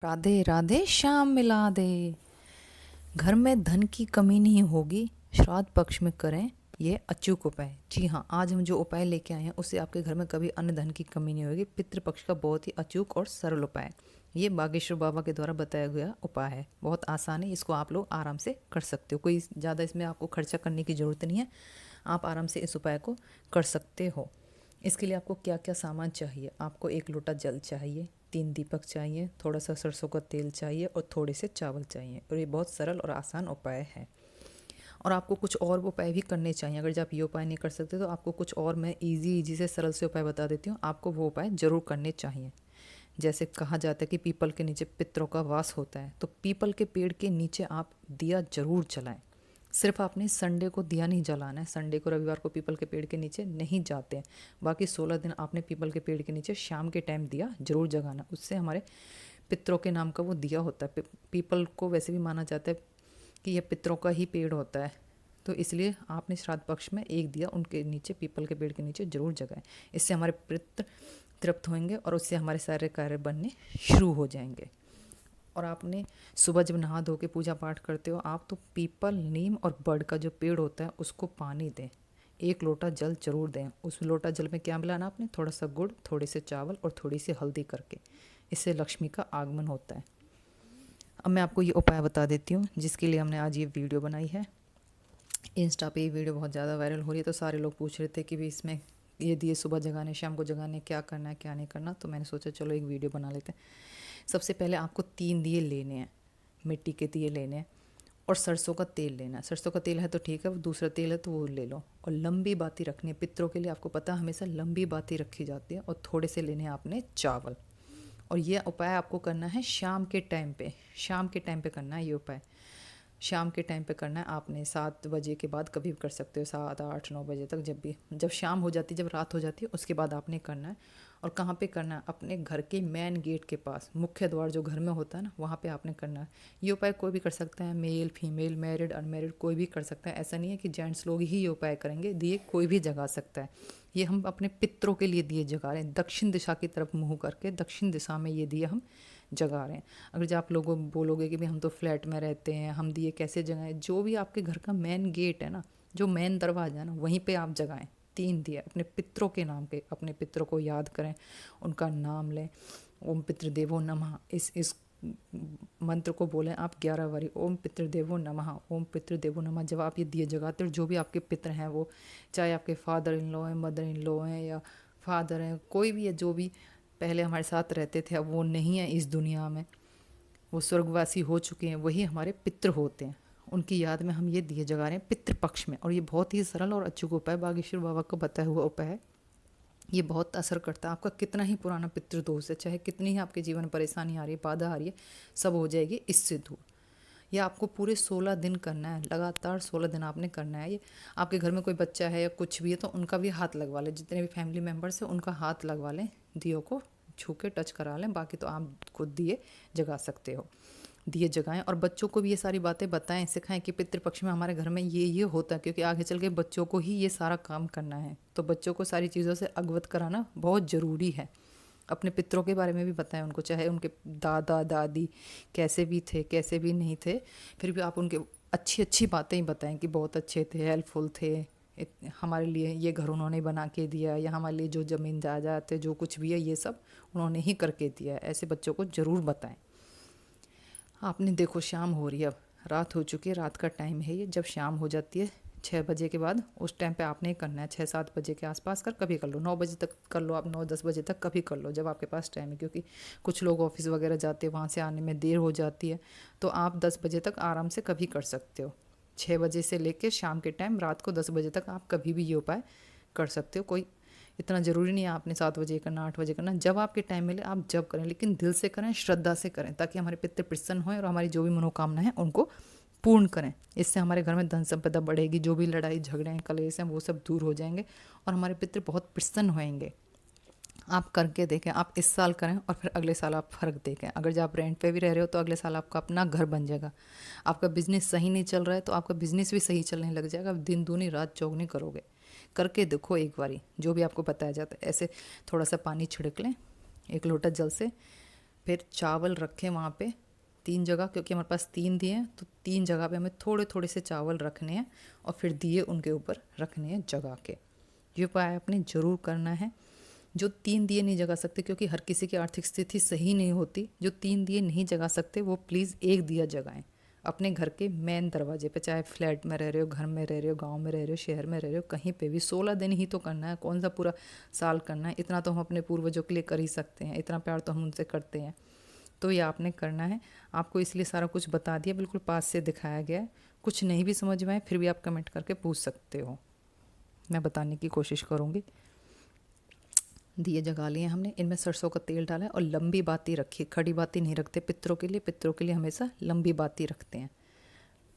राधे राधे श्याम मिला दे। घर में धन की कमी नहीं होगी, श्राद्ध पक्ष में करें ये अचूक उपाय। जी हाँ, आज हम जो उपाय लेके आए हैं उससे आपके घर में कभी अन्न धन की कमी नहीं होगी। पितृपक्ष का बहुत ही अचूक और सरल उपाय है। ये बागेश्वर बाबा के द्वारा बताया गया उपाय है। बहुत आसान है, इसको आप लोग आराम से कर सकते हो। कोई ज़्यादा इसमें आपको खर्चा करने की ज़रूरत नहीं है। आप आराम से इस उपाय को कर सकते हो। इसके लिए आपको क्या क्या सामान चाहिए? आपको 1 लोटा जल चाहिए, 3 दीपक चाहिए, थोड़ा सा सरसों का तेल चाहिए और थोड़े से चावल चाहिए। और ये बहुत सरल और आसान उपाय है। और आपको कुछ और उपाय भी करने चाहिए। अगर जब आप ये उपाय नहीं कर सकते तो आपको कुछ और मैं इजी से सरल से उपाय बता देती हूँ। आपको वो उपाय ज़रूर करने चाहिए। जैसे कहा जाता है कि पीपल के नीचे पितरों का वास होता है, तो पीपल के पेड़ के नीचे आप दिया ज़रूर जलाएं। सिर्फ आपने संडे को दिया नहीं जलाना है। संडे को, रविवार को पीपल के पेड़ के नीचे नहीं जाते हैं। बाकी 16 दिन आपने पीपल के पेड़ के नीचे शाम के टाइम दिया जरूर जगाना। उससे हमारे पितरों के नाम का वो दिया होता है। पीपल को वैसे भी माना जाता है कि यह पितरों का ही पेड़ होता है, तो इसलिए आपने श्राद्ध पक्ष में एक दिया उनके नीचे, पीपल के पेड़ के नीचे जरूर जगाएं। इससे हमारे पितृ तृप्त होंगे और उससे हमारे सारे कार्य बनने शुरू हो जाएंगे। और आपने सुबह जब नहा धो के पूजा पाठ करते हो आप, तो पीपल, नीम और बड़ का जो पेड़ होता है उसको पानी दें। 1 लोटा जल जरूर दें। उस लोटा जल में क्या मिलाना आपने? थोड़ा सा गुड़, थोड़े से चावल और थोड़ी सी हल्दी करके। इससे लक्ष्मी का आगमन होता है। अब मैं आपको ये उपाय बता देती हूँ जिसके लिए हमने आज ये वीडियो बनाई है। इंस्टा पे ये वीडियो बहुत ज़्यादा वायरल हो रही है, तो सारे लोग पूछ रहे थे कि भी इसमें ये दिए सुबह जगाने, शाम को जगाने, क्या करना है क्या नहीं करना। तो मैंने सोचा चलो एक वीडियो बना लेते हैं। सबसे पहले आपको 3 दिए लेने हैं, मिट्टी के दिए लेने हैं और सरसों का तेल लेना है। सरसों का तेल है तो ठीक है, वो दूसरा तेल है तो वो ले लो। और लंबी बाती रखनी है पितरों के लिए। आपको पता है हमेशा लंबी बाती रखी जाती है। और थोड़े से लेने हैं आपने चावल। और ये उपाय आपको करना है शाम के टाइम पे। शाम के टाइम पे करना है ये उपाय। शाम के टाइम पे करना है आपने। 7 बजे के बाद कभी भी कर सकते हो, 7, 8, 9 बजे तक, जब भी, जब शाम हो जाती है, जब रात हो जाती है, उसके बाद आपने करना है। और कहाँ पे करना है? अपने घर के मेन गेट के पास, मुख्य द्वार जो घर में होता है ना, वहाँ पे आपने करना है। ये उपाय कोई भी कर सकता है, मेल फीमेल, मैरिड अनमैरिड, कोई भी कर सकता है। ऐसा नहीं है कि जेंट्स लोग ही ये उपाय करेंगे। दिए कोई भी जगा सकता है। ये हम अपने पितरों के लिए दिए जगा रहे हैं। दक्षिण दिशा की तरफ मुँह करके दक्षिण दिशा में ये दिए हम जगा रहे हैं। अगर जो आप लोगों बोलोगे कि भाई हम तो फ्लैट में रहते हैं, हम दिए कैसे जगाएं? जो भी आपके घर का मेन गेट है ना, जो मेन दरवाज़ा है ना, वहीं पे आप जगाएं 3 दिए अपने पितरों के नाम के। अपने पितरों को याद करें, उनका नाम लें। ओम पितृदेवो नमः, इस मंत्र को बोलें आप 11 बारी। ओम पितृदेवो नमः, ओम पितृदेवो नमः। जब आप ये दिए जगाते हो, जो भी आपके पितर हैं, वो चाहे आपके फादर इन लॉ हैं, मदर इन लॉ हैं, या फादर हैं, कोई भी है, जो भी पहले हमारे साथ रहते थे, अब वो नहीं है इस दुनिया में, वो स्वर्गवासी हो चुके हैं, वही हमारे पितृ होते हैं। उनकी याद में हम ये दिए जगा रहे हैं पितृपक्ष में। और ये बहुत ही सरल और अचूक उपाय, बागेश्वर बाबा का बताया हुआ उपाय है। ये बहुत असर करता है। आपका कितना ही पुराना पितृदोष है, चाहे कितनी ही आपके जीवन में परेशानी आ रही है, बाधा आ रही है, सब हो जाएगी इससे दूर। यह आपको पूरे 16 दिन करना है, लगातार 16 दिन आपने करना है। ये आपके घर में कोई बच्चा है या कुछ भी है तो उनका भी हाथ लगवा लें। जितने भी फैमिली मेम्बर्स हैं उनका हाथ लगवा लें, दियों को छू के टच करा लें। बाकी तो आप खुद दिए जगा सकते हो। दिए जगाएं और बच्चों को भी ये सारी बातें बताएं, सिखाएं कि पितृपक्ष में हमारे घर में ये होता है, क्योंकि आगे चल के बच्चों को ही ये सारा काम करना है। तो बच्चों को सारी चीज़ों से अवगत कराना बहुत ज़रूरी है। अपने पितरों के बारे में भी बताएं उनको, चाहे उनके दादा दादी कैसे भी थे कैसे भी नहीं थे, फिर भी आप उनके अच्छी अच्छी बातें ही बताएं कि बहुत अच्छे थे, हेल्पफुल थे, हमारे लिए ये घर उन्होंने बना के दिया, या हमारे लिए जो ज़मीन जायदाद थे, जो कुछ भी है, ये सब उन्होंने ही करके दिया है। ऐसे बच्चों को ज़रूर बताएं। आपने देखो शाम हो रही है, अब रात हो चुकी है, रात का टाइम है ये। जब शाम हो जाती है 6 बजे के बाद, उस टाइम पे आपने करना है। 6-7 बजे के आसपास कभी कर लो, 9 बजे तक कर लो आप, 9-10 बजे तक कभी कर लो, जब आपके पास टाइम है। क्योंकि कुछ लोग ऑफिस वगैरह जाते हैं, वहाँ से आने में देर हो जाती है, तो आप 10 बजे तक आराम से कभी कर सकते हो। 6 बजे से लेकर शाम के टाइम, रात को 10 बजे तक आप कभी भी ये उपाय कर सकते हो। कोई इतना ज़रूरी नहीं है आपने 7 बजे करना, 8 बजे करना, जब आपके टाइम मिले आप जब करें, लेकिन दिल से करें, श्रद्धा से करें, ताकि हमारे पितृ प्रसन्न हों और हमारी जो भी मनोकामना है उनको पूर्ण करें। इससे हमारे घर में धन संपदा बढ़ेगी, जो भी लड़ाई झगड़े हैं, कलेश हैं, वो सब दूर हो जाएंगे और हमारे पितृ बहुत प्रसन्न होएंगे। आप करके देखें, आप इस साल करें और फिर अगले साल आप फ़र्क देखें। अगर जब आप रेंट पे भी रह रहे हो तो अगले साल आपका अपना घर बन जाएगा। आपका बिजनेस सही नहीं चल रहा है तो आपका बिजनेस भी सही चलने लग जाएगा। दिन दूनी रात चौगनी करोगे। करके देखो एक बारी, जो भी आपको बताया जाता है। ऐसे थोड़ा सा पानी छिड़क लें 1 लोटा जल से, फिर चावल रखें वहाँ पे 3 जगह, क्योंकि हमारे पास 3 दिए हैं तो 3 जगह पे हमें थोड़े थोड़े से चावल रखने हैं और फिर दिए उनके ऊपर रखने हैं जगा के। ये उपाय आपने ज़रूर करना है। जो 3 दिए नहीं जगा सकते, क्योंकि हर किसी की आर्थिक स्थिति सही नहीं होती, जो 3 दिए नहीं जगा सकते वो प्लीज़ 1 दिया जगाएं अपने घर के मेन दरवाजे पे। चाहे फ्लैट में रह रहे हो, घर में रह रहे हो, गांव में रह रहे हो, शहर में रह रहे हो, कहीं पे भी 16 दिन ही तो करना है, कौन सा पूरा साल करना है। इतना तो हम अपने पूर्वजों के लिए कर ही सकते हैं, इतना प्यार तो हम उनसे करते हैं। तो ये आपने करना है। आपको इसलिए सारा कुछ बता दिया, बिल्कुल पास से दिखाया गया है। कुछ नहीं भी समझ में आए फिर भी आप कमेंट करके पूछ सकते हो, मैं बताने की कोशिश करूँगी। दिए जगा लिए हमने, इनमें सरसों का तेल डाला है और लंबी बाती रखी, खड़ी बाती नहीं रखते पितरों के लिए। पितरों के लिए हमेशा लंबी बाती रखते हैं।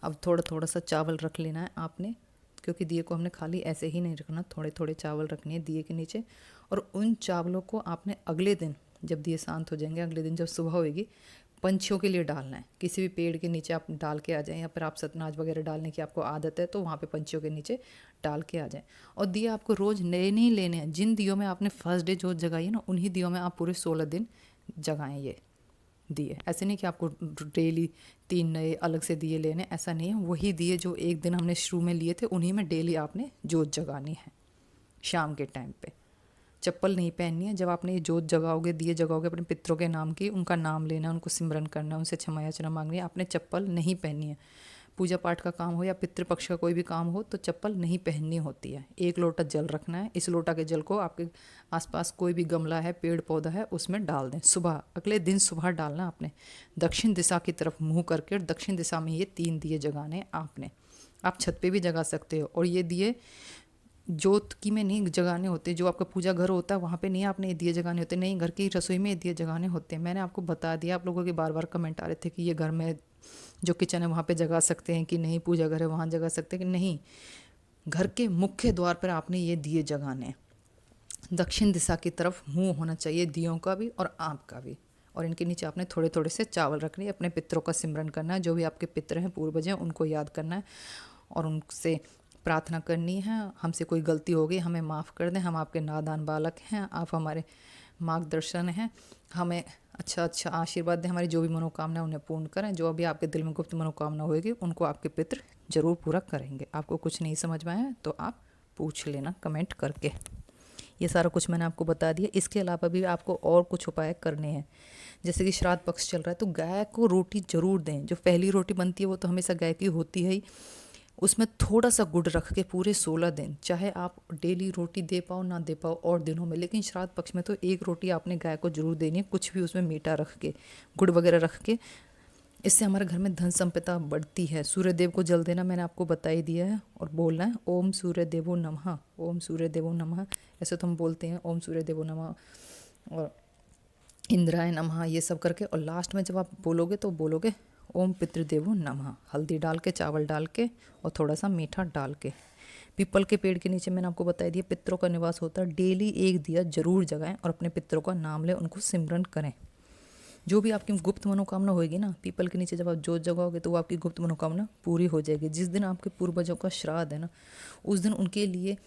अब थोड़ा थोड़ा सा चावल रख लेना है आपने, क्योंकि दिए को हमने खाली ऐसे ही नहीं रखना, थोड़े थोड़े चावल रखने हैं दिए के नीचे। और उन चावलों को आपने अगले दिन जब दिए शांत हो जाएंगे, अगले दिन जब सुबह होएगी, पंछियों के लिए डालना है। किसी भी पेड़ के नीचे आप डाल के आ जाएं, या फिर आप सतनाज वगैरह डालने की आपको आदत है तो वहाँ पे पंछियों के नीचे डाल के आ जाएं। और दिए आपको रोज़ नए नहीं लेने हैं। जिन दियों में आपने फर्स्ट डे जोत जगाई है ना, उन्हीं दियों में आप पूरे 16 दिन जगाएं ये दिए। ऐसे नहीं कि आपको डेली 3 नए अलग से दिए लेने, ऐसा नहीं है। वही दिए जो एक दिन हमने शुरू में लिए थे, उन्हीं में डेली आपने जोत जगानी है शाम के टाइम पे। चप्पल नहीं पहननी है। जब आपने ये जोत जगाओगे, दिए जगाओगे अपने पितरों के नाम की, उनका नाम लेना है, उनको सिमरन करना है, उनसे क्षमा याचना मांगनी है, आपने चप्पल नहीं पहननी है। पूजा पाठ का काम हो या पितृपक्ष का कोई भी काम हो तो चप्पल नहीं पहननी होती है। 1 लोटा जल रखना है। इस लोटा के जल को आपके आसपास कोई भी गमला है, पेड़ पौधा है, उसमें डाल दें। सुबह, अगले दिन सुबह डालना आपने, दक्षिण दिशा की तरफ मुँह करके। और दक्षिण दिशा में ये 3 दिए जगाने आपने। आप छत पे भी जगा सकते हो। और ये दिए जोत की में नहीं जगाने होते, जो आपका पूजा घर होता है वहाँ पे नहीं आपने दिए जगाने होते, नहीं घर की रसोई में दिए जगाने होते हैं। मैंने आपको बता दिया। आप लोगों के बार बार कमेंट आ रहे थे कि ये घर में जो किचन है वहाँ पे जगा सकते हैं कि नहीं, पूजा घर है वहाँ जगा सकते हैं कि नहीं। घर के मुख्य द्वार पर आपने ये दिए जगाने। दक्षिण दिशा की तरफ मुँह होना चाहिए दियों का भी और आपका भी। और इनके नीचे आपने थोड़े थोड़े से चावल रखने, अपने पितरों का सिमरन करना है। जो भी आपके पितर हैं, पूर्वज हैं, उनको याद करना है और उनसे प्रार्थना करनी है, हमसे कोई गलती हो गई हमें माफ़ कर दें, हम आपके नादान बालक हैं, आप हमारे मार्गदर्शन हैं, हमें अच्छा अच्छा आशीर्वाद दें, हमारी जो भी मनोकामना उन्हें पूर्ण करें। जो अभी आपके दिल में गुप्त मनोकामना होगी उनको आपके पितर जरूर पूरा करेंगे। आपको कुछ नहीं समझ में आया तो आप पूछ लेना कमेंट करके। ये सारा कुछ मैंने आपको बता दिया। इसके अलावा भी आपको और कुछ उपाय करने हैं। जैसे कि श्राद्ध पक्ष चल रहा है तो गाय को रोटी जरूर दें। जो पहली रोटी बनती है वो तो हमेशा गाय की होती है ही, उसमें थोड़ा सा गुड़ रख के पूरे 16 दिन, चाहे आप डेली रोटी दे पाओ ना दे पाओ और दिनों में, लेकिन श्राद्ध पक्ष में तो 1 रोटी आपने गाय को जरूर देनी है। कुछ भी उसमें मीठा रख के, गुड़ वगैरह रख के। इससे हमारे घर में धन संपदा बढ़ती है। सूर्य देव को जल देना मैंने आपको बता ही दिया है। और बोलना है ओम सूर्य देवो नमः, ओम सूर्य देवो नमः। ऐसे तो हम बोलते हैं ओम सूर्य देवो नमः और इंद्राय नमः, ये सब करके। और लास्ट में जब आप बोलोगे तो बोलोगे ओम पितृदेवो नमः, हल्दी डाल के, चावल डाल के और थोड़ा सा मीठा डाल के। पीपल के पेड़ के नीचे मैंने आपको बता दिया पितरों का निवास होता है। डेली 1 दिया जरूर जगाएं और अपने पितरों का नाम लें, उनको सिमरन करें। जो भी आपकी गुप्त मनोकामना होगी ना, पीपल के नीचे जब आप जोत जगाओगे तो वो आपकी गुप्त मनोकामना पूरी हो जाएगी। जिस दिन आपके पूर्वजों का श्राद्ध है ना, उस दिन उनके लिए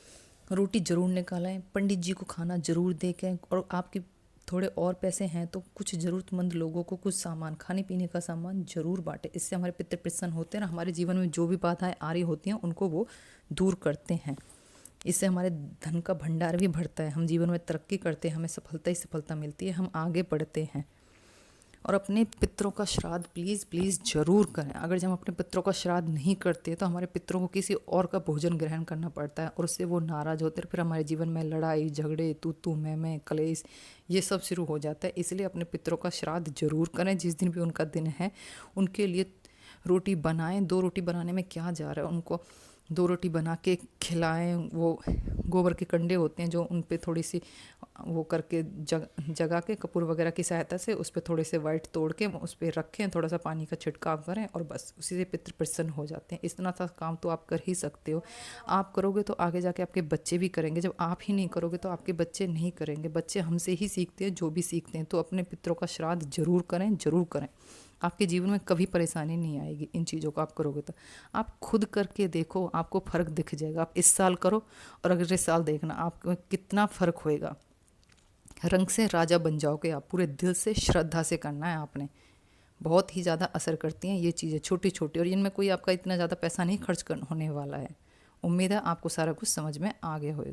रोटी जरूर निकालें, पंडित जी को खाना जरूर देखें। और आपके थोड़े और पैसे हैं तो कुछ ज़रूरतमंद लोगों को कुछ सामान, खाने पीने का सामान जरूर बांटे। इससे हमारे पितृ प्रसन्न होते हैं ना, हमारे जीवन में जो भी बाधाएं आ रही होती हैं उनको वो दूर करते हैं। इससे हमारे धन का भंडार भी बढ़ता है, हम जीवन में तरक्की करते हैं, हमें सफलता ही सफलता मिलती है, हम आगे बढ़ते हैं। और अपने पितरों का श्राद्ध प्लीज़ प्लीज़ ज़रूर करें। अगर जब हम अपने पितरों का श्राद्ध नहीं करते तो हमारे पितरों को किसी और का भोजन ग्रहण करना पड़ता है और उससे वो नाराज़ होते हैं। फिर हमारे जीवन में लड़ाई झगड़े, तू मैं कलेश, ये सब शुरू हो जाता है। इसलिए अपने पितरों का श्राद्ध जरूर करें। जिस दिन भी उनका दिन है उनके लिए रोटी बनाएं। 2 रोटी बनाने में क्या जा रहा है, उनको 2 रोटी बना के खिलाएं। वो गोबर के कंडे होते हैं जो उन पे थोड़ी सी वो करके जगा के कपूर वगैरह की सहायता से उस पर थोड़े से वाइट तोड़ के उस पर रखें, थोड़ा सा पानी का छिड़काव करें और बस उसी से पितृ प्रसन्न हो जाते हैं। इतना सा काम तो आप कर ही सकते हो। आप करोगे तो आगे जाके आपके बच्चे भी करेंगे। जब आप ही नहीं करोगे तो आपके बच्चे नहीं करेंगे। बच्चे हमसे ही सीखते हैं जो भी सीखते हैं। तो अपने पितरों का श्राद्ध जरूर करें, जरूर करें। आपके जीवन में कभी परेशानी नहीं आएगी इन चीज़ों को आप करोगे तो। आप खुद करके देखो, आपको फ़र्क दिख जाएगा। आप इस साल करो और अगले साल देखना आपको कितना फ़र्क होएगा। रंग से राजा बन जाओगे आप, पूरे दिल से श्रद्धा से करना है आपने। बहुत ही ज़्यादा असर करती हैं ये चीज़ें छोटी छोटी, और इनमें कोई आपका इतना ज़्यादा पैसा नहीं खर्च होने वाला है। उम्मीद है आपको सारा कुछ समझ में आ गया होगा।